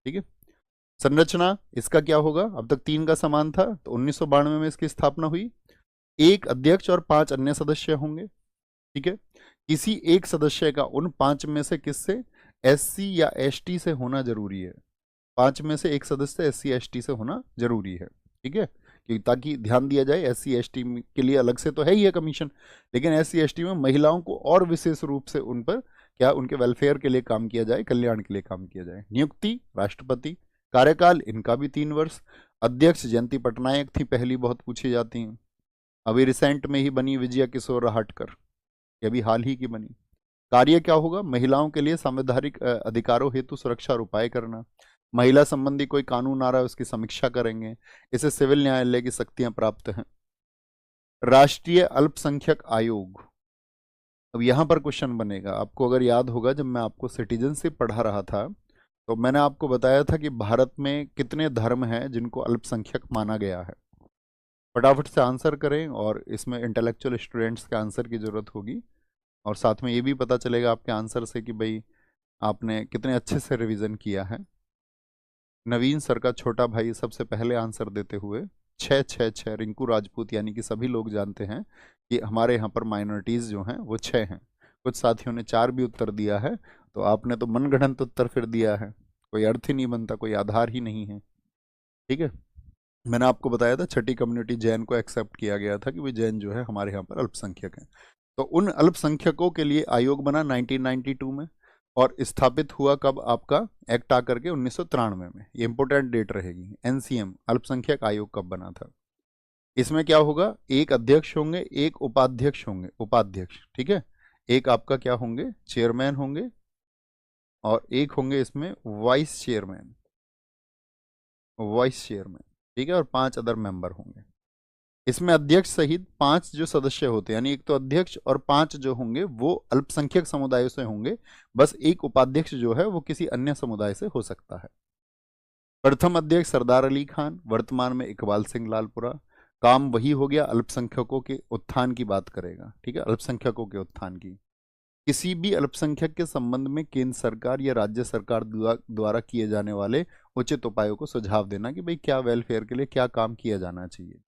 ठीक है। संरचना इसका क्या होगा, अब तक 3 का समान था, तो 1992 में इसकी स्थापना हुई। एक अध्यक्ष और 5 अन्य सदस्य होंगे। ठीक है। किसी एक सदस्य का उन 5 में से किससे, एससी या एसटी से होना जरूरी है। 5 में से एक सदस्य एससी एसटी से होना जरूरी है। ठीक है, कि ताकि ध्यान दिया जाए, एससी एसटी के लिए अलग से तो है ही है कमीशन, लेकिन एससी एसटी में महिलाओं को और विशेष रूप से उन पर क्या, उनके वेलफेयर के लिए काम किया जाए, कल्याण के लिए काम किया जाए। नियुक्ति राष्ट्रपति, कार्यकाल इनका भी 3 वर्ष। अध्यक्ष जयंती पटनायक थी पहली, बहुत पूछी जाती हैं। अभी रिसेंट में ही बनी विजया किशोर राहटकर, ये भी हाल ही की बनी। कार्य क्या होगा, महिलाओं के लिए संवैधानिक अधिकारों हेतु सुरक्षा और उपाय करना। महिला संबंधी कोई कानून आ रहा है उसकी समीक्षा करेंगे। इसे सिविल न्यायालय की शक्तियां प्राप्त हैं। राष्ट्रीय अल्पसंख्यक आयोग, अब यहां पर क्वेश्चन बनेगा, आपको अगर याद होगा जब मैं आपको सिटीजनशिप पढ़ा रहा था तो मैंने आपको बताया था कि भारत में कितने धर्म हैं जिनको अल्पसंख्यक माना गया है। फटाफट से आंसर करें, और इसमें इंटेलेक्चुअल स्टूडेंट्स के आंसर की जरूरत होगी, और साथ में ये भी पता चलेगा आपके आंसर से कि भाई आपने कितने अच्छे से रिवीजन किया है। नवीन सर का छोटा भाई सबसे पहले आंसर देते हुए 6 6 6, रिंकू राजपूत, यानी कि सभी लोग जानते हैं कि हमारे यहाँ पर माइनॉरिटीज़ जो हैं वो 6 हैं। कुछ साथियों ने 4 भी उत्तर दिया है, तो आपने तो मनगढ़ंत उत्तर फिर दिया है, कोई अर्थ ही नहीं बनता, कोई आधार ही नहीं है। ठीक है, मैंने आपको बताया था छठी कम्युनिटी जैन को एक्सेप्ट किया गया था कि वे जैन जो है हमारे यहाँ पर अल्पसंख्यक हैं। तो उन अल्पसंख्यकों के लिए आयोग बना 1992 में, और स्थापित हुआ कब, आपका एक्ट आकर के 1993 में। ये इंपॉर्टेंट डेट रहेगी। एनसीएम अल्पसंख्यक आयोग कब बना था। इसमें क्या होगा, एक अध्यक्ष होंगे, एक उपाध्यक्ष होंगे, उपाध्यक्ष, ठीक है। एक आपका क्या होंगे, चेयरमैन होंगे, और एक होंगे इसमें वाइस चेयरमैन, वाइस चेयरमैन, ठीक है, और 5 अदर मेंबर होंगे। इसमें अध्यक्ष सहित 5 जो सदस्य होते हैं, यानी एक तो अध्यक्ष और 5 जो होंगे वो अल्पसंख्यक समुदायों से होंगे। बस एक उपाध्यक्ष जो है वो किसी अन्य समुदाय से हो सकता है। प्रथम अध्यक्ष सरदार अली खान, वर्तमान में इकबाल सिंह लालपुरा। काम वही हो गया, अल्पसंख्यकों के उत्थान की बात करेगा, ठीक है, अल्पसंख्यकों के उत्थान की। किसी भी अल्पसंख्यक के संबंध में केंद्र सरकार या राज्य सरकार द्वारा किए जाने वाले उचित उपायों को सुझाव देना कि भाई क्या वेलफेयर के लिए क्या काम किया जाना चाहिए।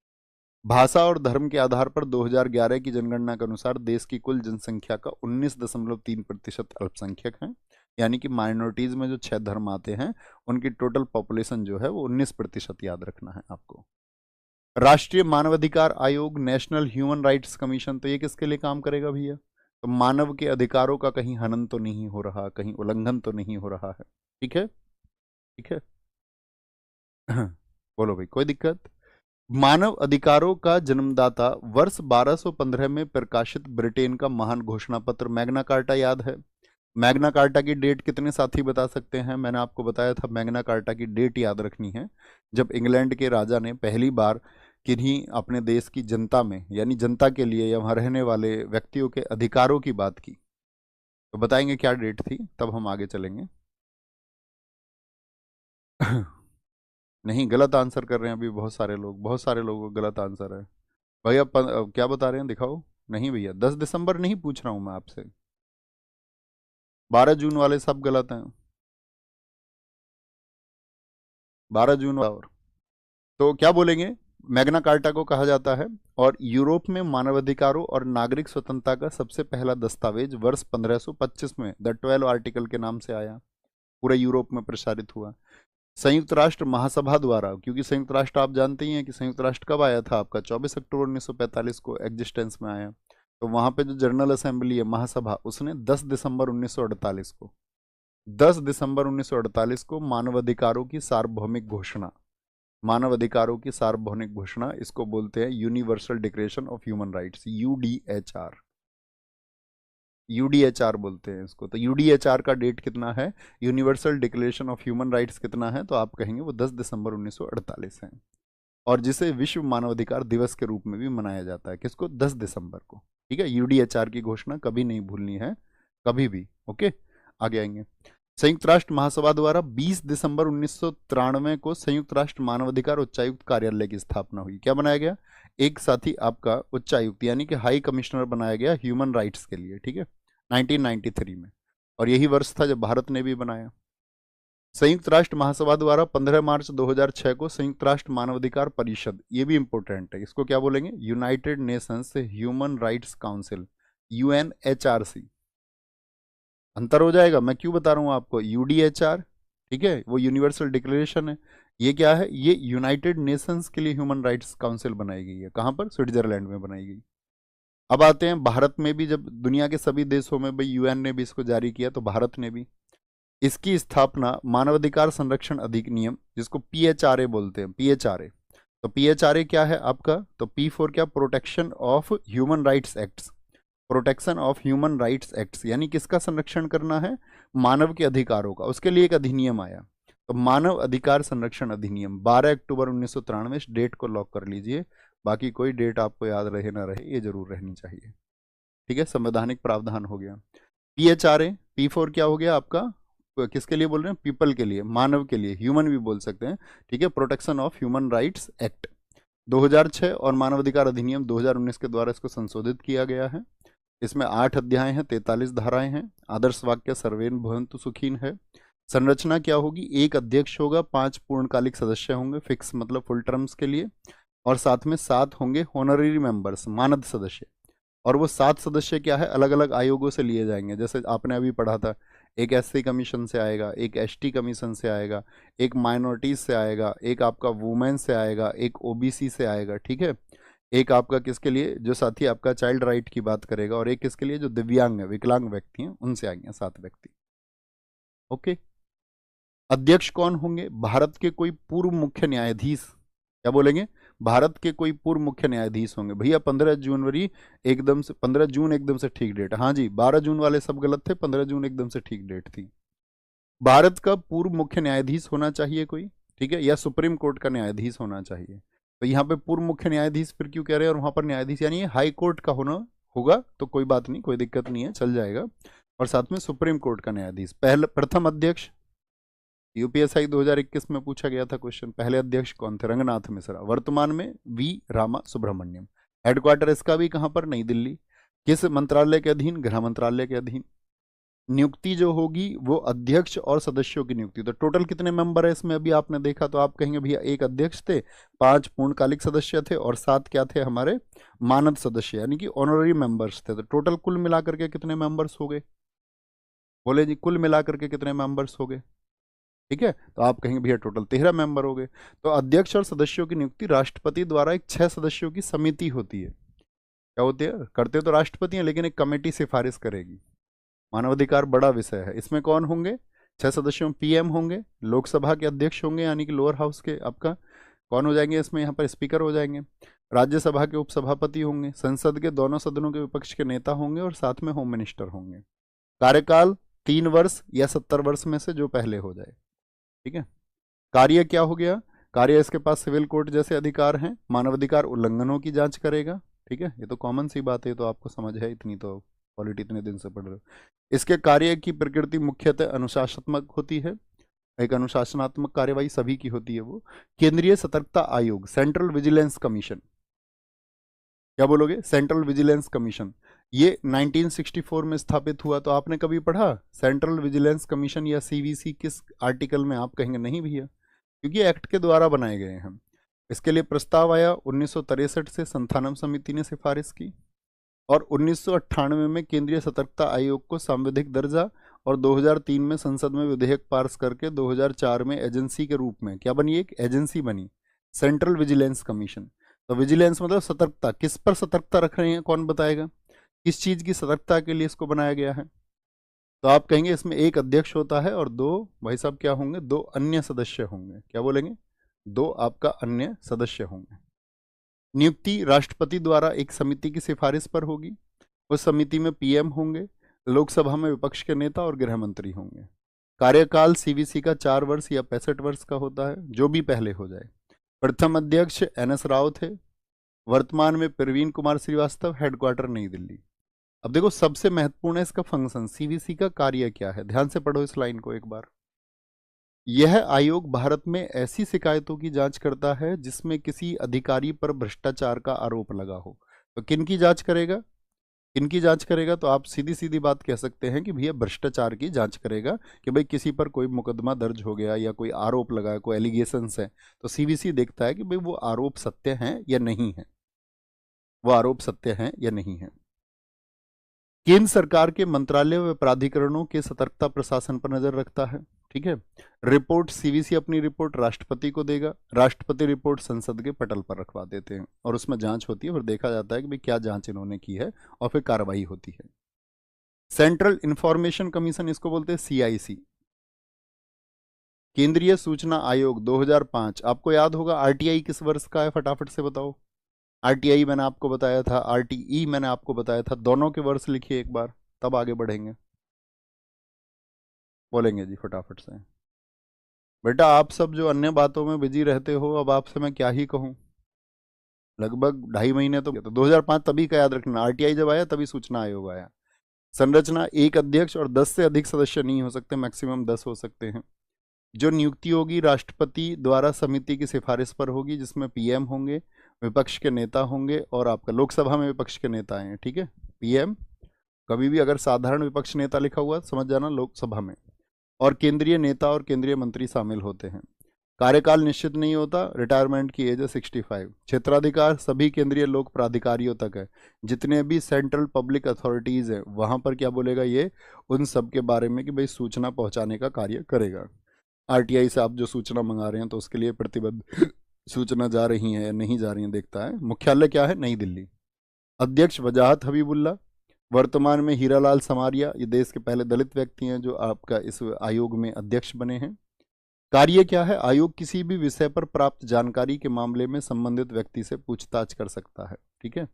भाषा और धर्म के आधार पर 2011 की जनगणना के अनुसार देश की कुल जनसंख्या का 19.3% अल्पसंख्यक हैं। यानी कि माइनॉरिटीज में जो 6 धर्म आते हैं उनकी टोटल पॉपुलेशन जो है वो 19% याद रखना है आपको। राष्ट्रीय मानवाधिकार आयोग, नेशनल ह्यूमन राइट्स कमीशन, तो ये किसके लिए काम करेगा भैया, तो मानव के अधिकारों का कहीं हनन तो नहीं हो रहा, कहीं उल्लंघन तो नहीं हो रहा है। ठीक है, ठीक है। बोलो भाई, कोई दिक्कत। मानव अधिकारों का जन्मदाता, वर्ष 1215 में प्रकाशित ब्रिटेन का महान घोषणा पत्र मैग्ना कार्टा याद है। मैग्ना कार्टा की डेट कितने साथी बता सकते हैं, मैंने आपको बताया था मैग्ना कार्टा की डेट याद रखनी है, जब इंग्लैंड के राजा ने पहली बार किन्हीं अपने देश की जनता में, यानी जनता के लिए या वहां रहने वाले व्यक्तियों के अधिकारों की बात की। तो बताएंगे क्या डेट थी, तब हम आगे चलेंगे। नहीं, गलत आंसर कर रहे हैं अभी बहुत सारे लोग, बहुत सारे लोगों का गलत आंसर है। भैया क्या बता रहे हैं, दिखाओ। नहीं भैया, 10 दिसंबर नहीं पूछ रहा हूं मैं आपसे, 12 जून वाले सब गलत हैं। 12 जून और, तो क्या बोलेंगे, मैग्ना कार्टा को कहा जाता है, और यूरोप में मानवाधिकारों और नागरिक स्वतंत्रता का सबसे पहला दस्तावेज वर्ष 1525 में द 12 आर्टिकल के नाम से आया, पूरे यूरोप में प्रसारित हुआ। संयुक्त राष्ट्र महासभा द्वारा, क्योंकि संयुक्त राष्ट्र आप जानते ही हैं कि संयुक्त राष्ट्र कब आया था आपका, 24 अक्टूबर 1945 को एग्जिस्टेंस में आया। तो वहां पे जो जनरल असेंबली है, महासभा, उसने 10 दिसंबर 1948 को, 10 दिसंबर 1948 को मानवाधिकारों की सार्वभौमिक घोषणा, मानव अधिकारों की सार्वभौमिक घोषणा, इसको बोलते हैं universal declaration of human rights, UDHR, UDHR बोलते हैं इसको। तो यूडीएचआर का डेट कितना है, universal declaration of human rights कितना है, तो आप कहेंगे वो 10 दिसंबर 1948 है। और जिसे विश्व मानवाधिकार दिवस के रूप में भी मनाया जाता है, किसको, 10 दिसंबर को। ठीक है, यूडीएचआर की घोषणा कभी नहीं भूलनी है, कभी भी। ओके, आगे आएंगे। संयुक्त राष्ट्र महासभा द्वारा 20 दिसंबर 1993 को संयुक्त राष्ट्र मानवाधिकार उच्चायुक्त कार्यालय की स्थापना हुई। क्या बनाया गया, एक साथी आपका उच्चायुक्त, यानी कि हाई कमिश्नर बनाया गया ह्यूमन राइट्स के लिए, ठीक है, 1993 में। और यही वर्ष था जब भारत ने भी बनाया। संयुक्त राष्ट्र महासभा द्वारा 15 मार्च 2006 को संयुक्त राष्ट्र मानवाधिकार परिषद, ये भी इंपॉर्टेंट है, इसको क्या बोलेंगे, United Nations human rights council, UNHRC। अंतर हो जाएगा, मैं क्यों बता रहा हूँ आपको, UDHR, ठीक है, वो यूनिवर्सल डिक्लेरेशन है, ये क्या है, ये यूनाइटेड नेशंस के लिए ह्यूमन राइट्स काउंसिल बनाई गई है, कहाँ पर, स्विट्जरलैंड में बनाई गई। अब आते हैं भारत में भी, जब दुनिया के सभी देशों में भाई UN ने भी इसको जारी किया, तो भारत ने भी इसकी स्थापना मानवाधिकार संरक्षण अधिनियम, जिसको PHRA बोलते हैं, PHRA। तो PHRA क्या है आपका, तो P फॉर क्या, protection of human rights acts, protection of human rights acts, यानी किसका संरक्षण करना है, मानव के अधिकारों का, उसके लिए एक अधिनियम आया। तो मानव अधिकार संरक्षण अधिनियम 12 अक्टूबर 1993, इस डेट को लॉक कर लीजिए, बाकी कोई डेट आपको याद रहे ना रहे, ये जरूर रहनी चाहिए, ठीक है, संवैधानिक प्रावधान हो गया। PHRA, P फॉर क्या हो गया आपका, किसके लिए बोल रहे हैं, पीपल के लिए, मानव के लिए, ह्यूमन भी बोल सकते हैं, ठीक है, protection of human rights act 2006 और मानवाधिकार अधिनियम 2019 के द्वारा इसको संशोधित किया गया है। इसमें 8 अध्याय हैं, 43 धाराएं हैं। आदर्श वाक्य सर्वेन भवन्तु सुखीन है। संरचना क्या होगी, एक अध्यक्ष होगा, 5 पूर्णकालिक सदस्य होंगे, फिक्स मतलब फुल टर्म्स के लिए, और साथ में 7 होंगे होनररी मेंबर्स, मानद सदस्य। और वो 7 सदस्य क्या है, अलग अलग आयोगों से लिए जाएंगे, जैसे आपने अभी पढ़ा था, एक SC कमीशन से आएगा, एक ST कमीशन से आएगा, एक माइनॉरिटीज से आएगा, एक आपका वुमेन से आएगा, एक OBC से आएगा, ठीक है, एक आपका किसके लिए, जो साथी आपका चाइल्ड राइट की बात करेगा, और एक किसके लिए, जो दिव्यांग है, विकलांग व्यक्ति हैं, उनसे आएंगे 7 व्यक्ति। ओके, अध्यक्ष कौन होंगे, भारत के कोई पूर्व मुख्य न्यायाधीश, क्या बोलेंगे, भारत के कोई पूर्व मुख्य न्यायाधीश होंगे। भैया 15 जनवरी एकदम से, 15 जून एकदम से ठीक डेट, हाँ जी, 12 जून वाले सब गलत थे, 15 जून एकदम से ठीक डेट थी। भारत का पूर्व मुख्य न्यायाधीश होना चाहिए कोई, ठीक है, या सुप्रीम कोर्ट का न्यायाधीश होना चाहिए। तो यहाँ पे पूर्व मुख्य न्यायाधीश फिर क्यों कह रहे हैं, और वहां पर न्यायाधीश यानी हाई कोर्ट का होना होगा, तो कोई बात नहीं, कोई दिक्कत नहीं है, चल जाएगा। और साथ में सुप्रीम कोर्ट का न्यायाधीश। प्रथम अध्यक्ष, UPSI 2021 में पूछा गया था क्वेश्चन, पहले अध्यक्ष कौन थे, रंगनाथ मिश्रा, वर्तमान में V रामा सुब्रमण्यम। हेडक्वार्टर इसका भी कहां पर, नई दिल्ली। किस मंत्रालय के अधीन, गृह मंत्रालय के अधीन। नियुक्ति जो होगी वो अध्यक्ष और सदस्यों की नियुक्ति। तो टोटल कितने मेंबर है इसमें, अभी आपने देखा, तो आप कहेंगे भैया एक अध्यक्ष थे, 5 पूर्णकालिक सदस्य थे, और 7 क्या थे हमारे मानद सदस्य, यानी कि ऑनररी मेंबर्स थे। तो टोटल कुल मिलाकर के कितने मेंबर्स हो गए, बोले जी, कुल मिलाकर के कितने मेंबर्स हो गए, ठीक है, तो आप कहेंगे भैया टोटल 13 मेंबर हो गए। तो अध्यक्ष और सदस्यों की नियुक्ति राष्ट्रपति द्वारा एक 6 सदस्यों की समिति होती है। क्या होती है, करते तो राष्ट्रपति हैं, लेकिन एक कमेटी सिफारिश करेगी। मानवाधिकार बड़ा विषय है। इसमें कौन होंगे, 6 सदस्यों, PM होंगे, लोकसभा के अध्यक्ष होंगे, यानी कि लोअर हाउस के आपका कौन हो जाएंगे इसमें, यहाँ पर स्पीकर हो जाएंगे। राज्यसभा के उपसभापति होंगे, संसद के दोनों सदनों के विपक्ष के नेता होंगे, और साथ में होम मिनिस्टर होंगे। कार्यकाल 3 वर्ष या 70 वर्ष में से जो पहले हो जाए, ठीक है। कार्य क्या हो गया, कार्य इसके पास सिविल कोर्ट जैसे अधिकार हैं, मानवाधिकार उल्लंघनों की जांच करेगा, ठीक है, ये तो कॉमन सी बात है, तो आपको समझ है, इतनी तो पॉलिटी इतने दिन से पढ़ रहे हो। इसके कार्य की प्रकृति मुख्यतः अनुशासनात्मक होती है, एक अनुशासनात्मक कार्यवाही सभी की होती है वो। केंद्रीय सतर्कता आयोग, सेंट्रल विजिलेंस कमीशन, क्या बोलोगे, सेंट्रल विजिलेंस कमीशन, ये 1964 में स्थापित हुआ। तो आपने कभी पढ़ा सेंट्रल विजिलेंस कमीशन या CVC किस आर्टिकल में, आप कहेंगे नहीं भैया, क्योंकि एक्ट के द्वारा बनाए गए हैं। इसके लिए प्रस्ताव आया 1963 से, संथानम समिति ने सिफारिश की, और 1998 में केंद्रीय सतर्कता आयोग को सांविधिक दर्जा, और 2003 में संसद में विधेयक पास करके 2004 में एजेंसी के रूप में क्या बनी, एक एजेंसी बनी, सेंट्रल विजिलेंस कमीशन। तो विजिलेंस मतलब सतर्कता, किस पर सतर्कता रख रहे हैं, कौन बताएगा, किस चीज की सतर्कता के लिए इसको बनाया गया है। तो आप कहेंगे इसमें एक अध्यक्ष होता है, और 2 भाई साहब क्या होंगे, 2 अन्य सदस्य होंगे, क्या बोलेंगे, 2 आपका अन्य सदस्य होंगे। नियुक्ति राष्ट्रपति द्वारा एक समिति की सिफारिश पर होगी। उस समिति में PM होंगे, लोकसभा में विपक्ष के नेता और गृह मंत्री होंगे। कार्यकाल CVC का 4 वर्ष या 65 वर्ष का होता है, जो भी पहले हो जाए। प्रथम अध्यक्ष NS राव थे, वर्तमान में प्रवीण कुमार श्रीवास्तव, हेडक्वार्टर नई दिल्ली। अब देखो सबसे महत्वपूर्ण है इसका फंक्शन, CVC का कार्य क्या है, ध्यान से पढ़ो इस लाइन को एक बार। यह आयोग भारत में ऐसी शिकायतों की जांच करता है जिसमें किसी अधिकारी पर भ्रष्टाचार का आरोप लगा हो। तो किन की जांच करेगा, इनकी जांच करेगा तो आप सीधी सीधी बात कह सकते हैं कि भैया भ्रष्टाचार की जांच करेगा, कि भाई किसी पर कोई मुकदमा दर्ज हो गया या कोई आरोप लगा है, कोई एलिगेशंस है, तो सीवीसी देखता है कि भाई वो आरोप सत्य हैं या नहीं है, वो आरोप सत्य हैं या नहीं है। केंद्र सरकार के मंत्रालय व प्राधिकरणों के सतर्कता प्रशासन पर नजर रखता है। ठीक है। रिपोर्ट सीवीसी अपनी रिपोर्ट राष्ट्रपति को देगा, राष्ट्रपति रिपोर्ट संसद के पटल पर रखवा देते हैं और उसमें जांच होती है, फिर देखा जाता है कि भाई क्या जांच इन्होंने की है और फिर कार्रवाई होती है। सेंट्रल इंफॉर्मेशन कमीशन, इसको बोलते हैं सीआईसी, केंद्रीय सूचना आयोग 2005। आपको याद होगा आरटीआई किस वर्ष का है, फटाफट से बताओ। आरटीआई मैंने आपको बताया था, आरटीई मैंने आपको बताया था, दोनों के वर्ष लिखिए एक बार, तब आगे बढ़ेंगे। बोलेंगे जी फटाफट से। बेटा आप सब जो अन्य बातों में बिजी रहते हो, अब आपसे मैं क्या ही कहूँ, लगभग 2.5 महीने तो 2005 तभी का याद रखना, आरटीआई जब आया तभी सूचना आयोग आया। संरचना, एक अध्यक्ष और 10 से अधिक सदस्य नहीं हो सकते, मैक्सिमम 10 हो सकते हैं। जो नियुक्ति होगी राष्ट्रपति द्वारा समिति की सिफारिश पर होगी, जिसमें पीएम होंगे, विपक्ष के नेता होंगे और आपका लोकसभा में विपक्ष के नेता हैं। ठीक है, पीएम, कभी भी अगर साधारण विपक्ष नेता लिखा हुआ समझ जाना लोकसभा में, और केंद्रीय नेता और केंद्रीय मंत्री शामिल होते हैं। कार्यकाल निश्चित नहीं होता, रिटायरमेंट की एज है 65। क्षेत्राधिकार सभी केंद्रीय लोक प्राधिकारियों तक है, जितने भी सेंट्रल पब्लिक अथॉरिटीज है वहां पर क्या बोलेगा ये, उन सब के बारे में कि भाई सूचना पहुंचाने का कार्य करेगा। आरटीआई से आप जो सूचना मंगा रहे हैं तो उसके लिए प्रतिबद्ध सूचना जा रही है या नहीं जा रही है देखता है। मुख्यालय क्या है, नई दिल्ली। अध्यक्ष वजाहत हबीबुल्ला, वर्तमान में हीरालाल समारिया, ये देश के पहले दलित व्यक्ति हैं जो आपका इस आयोग में अध्यक्ष बने हैं। कार्य क्या है, आयोग किसी भी विषय पर प्राप्त जानकारी के मामले में संबंधित व्यक्ति से पूछताछ कर सकता है। ठीक है,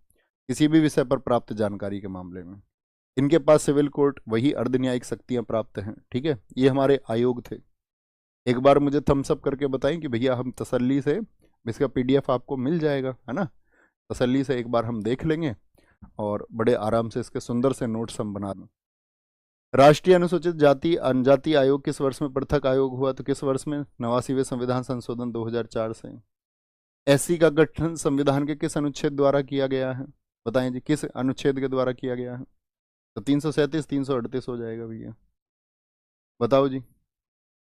किसी भी विषय पर प्राप्त जानकारी के मामले में। इनके पास सिविल कोर्ट, वही अर्धन्यायिक शक्तियां प्राप्त हैं। ठीक है, ये हमारे आयोग थे। एक बार मुझे थम्स अप करके बताएं कि भैया हम तसल्ली से, इसका पीडीएफ आपको मिल जाएगा, है ना, तसल्ली से एक बार हम देख लेंगे और बड़े आराम से इसके सुंदर से नोट्स हम बना दें। राष्ट्रीय अनुसूचित जाति जनजाति आयोग किस वर्ष में पृथक आयोग हुआ, तो किस वर्ष में, 89वें संविधान संशोधन 2004 से। एससी का गठन संविधान के किस अनुच्छेद द्वारा किया गया है, बताएं जी, किस अनुच्छेद के द्वारा किया गया है, तो 337 338 हो जाएगा भैया, बताओ जी।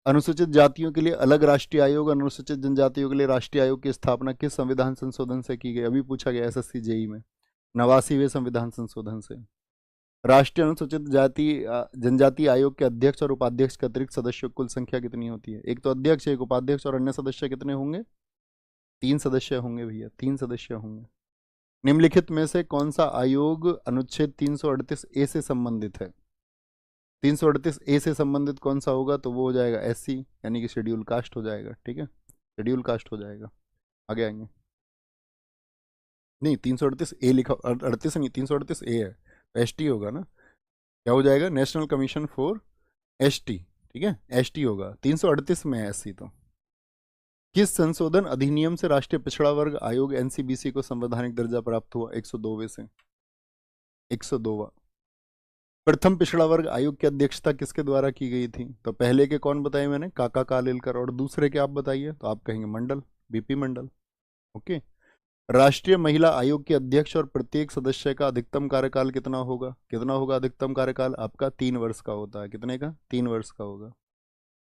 अनुसूचित जातियों के लिए अलग राष्ट्रीय आयोग, अनुसूचित जनजातियों के लिए राष्ट्रीय आयोग की स्थापना किस संविधान संशोधन से की गई, अभी पूछा गया एसएससी जेई में, 89वें संविधान संशोधन से। राष्ट्रीय अनुसूचित जाति जनजाति आयोग के अध्यक्ष और उपाध्यक्ष के अतिरिक्त सदस्यों की कुल संख्या कितनी होती है, एक तो अध्यक्ष, एक उपाध्यक्ष और अन्य सदस्य कितने होंगे, 3 सदस्य होंगे भैया, 3 सदस्य होंगे। निम्नलिखित में से कौन सा आयोग अनुच्छेद 338 ए से संबंधित है, 338 ए से संबंधित कौन सा होगा, तो वो हो जाएगा एससी, यानी कि शेड्यूल कास्ट हो जाएगा। ठीक है, शेड्यूल कास्ट हो जाएगा। आगे आएंगे, नहीं 338 ए लिखा, 38 नहीं 338 ए है, एसटी होगा ना, क्या हो जाएगा, नेशनल कमीशन फॉर एसटी। ठीक है, एसटी होगा, 338 में है एससी। तो किस संशोधन अधिनियम से राष्ट्रीय पिछड़ा वर्ग आयोग एनसीबीसी को संवैधानिक दर्जा प्राप्त हुआ, 102वें से, 102वां। प्रथम पिछड़ा वर्ग आयोग की अध्यक्षता किसके द्वारा की गई थी, तो पहले के कौन बताए मैंने, काका कालेलकर, और दूसरे के आप बताइए, तो आप कहेंगे मंडल, बीपी मंडल। ओके। राष्ट्रीय महिला आयोग के अध्यक्ष और प्रत्येक सदस्य का अधिकतम कार्यकाल कितना होगा, कितना होगा अधिकतम कार्यकाल आपका, 3 वर्ष का होता है, कितने का, 3 वर्ष का होगा।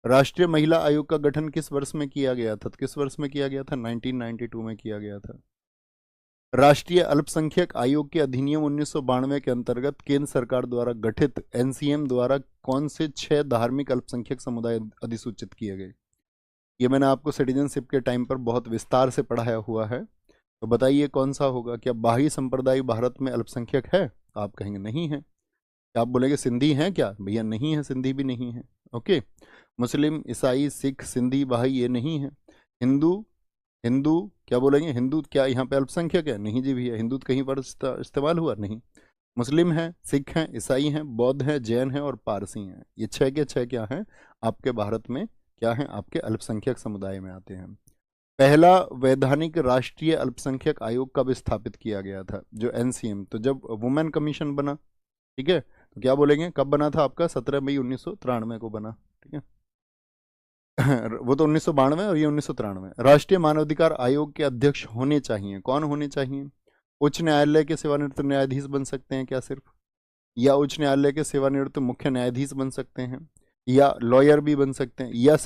राष्ट्रीय महिला आयोग का गठन किस वर्ष में किया गया था, तो किस वर्ष में किया गया था, 1992 में किया गया था। राष्ट्रीय अल्पसंख्यक आयोग के अधिनियम 1992 के अंतर्गत केंद्र सरकार द्वारा गठित एनसीएम द्वारा कौन से 6 धार्मिक अल्पसंख्यक समुदाय अधिसूचित किए गए, ये मैंने आपको सिटीजनशिप के टाइम पर बहुत विस्तार से पढ़ाया हुआ है, तो बताइए कौन सा होगा। क्या बाही संप्रदाय भारत में अल्पसंख्यक है, तो आप कहेंगे नहीं है। क्या आप बोलेंगे सिंधी हैं क्या, भैया नहीं है, सिंधी भी नहीं है। ओके, मुस्लिम, ईसाई, सिख, सिंधी, बहाई ये नहीं है। हिंदू, हिंदू क्या बोलेंगे, हिंदू क्या यहाँ पे अल्पसंख्यक है, नहीं जी भैया, हिंदू कहीं पर इस्तेमाल हुआ नहीं। मुस्लिम हैं, सिख हैं, ईसाई हैं, बौद्ध हैं, जैन हैं और पारसी हैं, ये 6 के 6 क्या हैं आपके भारत में, क्या हैं आपके अल्पसंख्यक समुदाय में आते हैं। पहला वैधानिक राष्ट्रीय अल्पसंख्यक आयोग कब स्थापित किया गया था, जो एनसीएम, तो जब वुमेन कमीशन बना। ठीक है, तो क्या बोलेंगे कब बना था आपका, 17 मई 1993 को बना। ठीक है वो तो 1992 और ये 1993। राष्ट्रीय मानवाधिकार आयोग के अध्यक्ष होने चाहिए, कौन होने चाहिए, उच्च न्यायालय के सेवानिवृत्त न्यायाधीश बन सकते हैं क्या सिर्फ, या उच्च न्यायालय के सेवानिवृत्त मुख्य न्यायाधीश बन सकते हैं, या लॉयर भी बन सकते हैं, या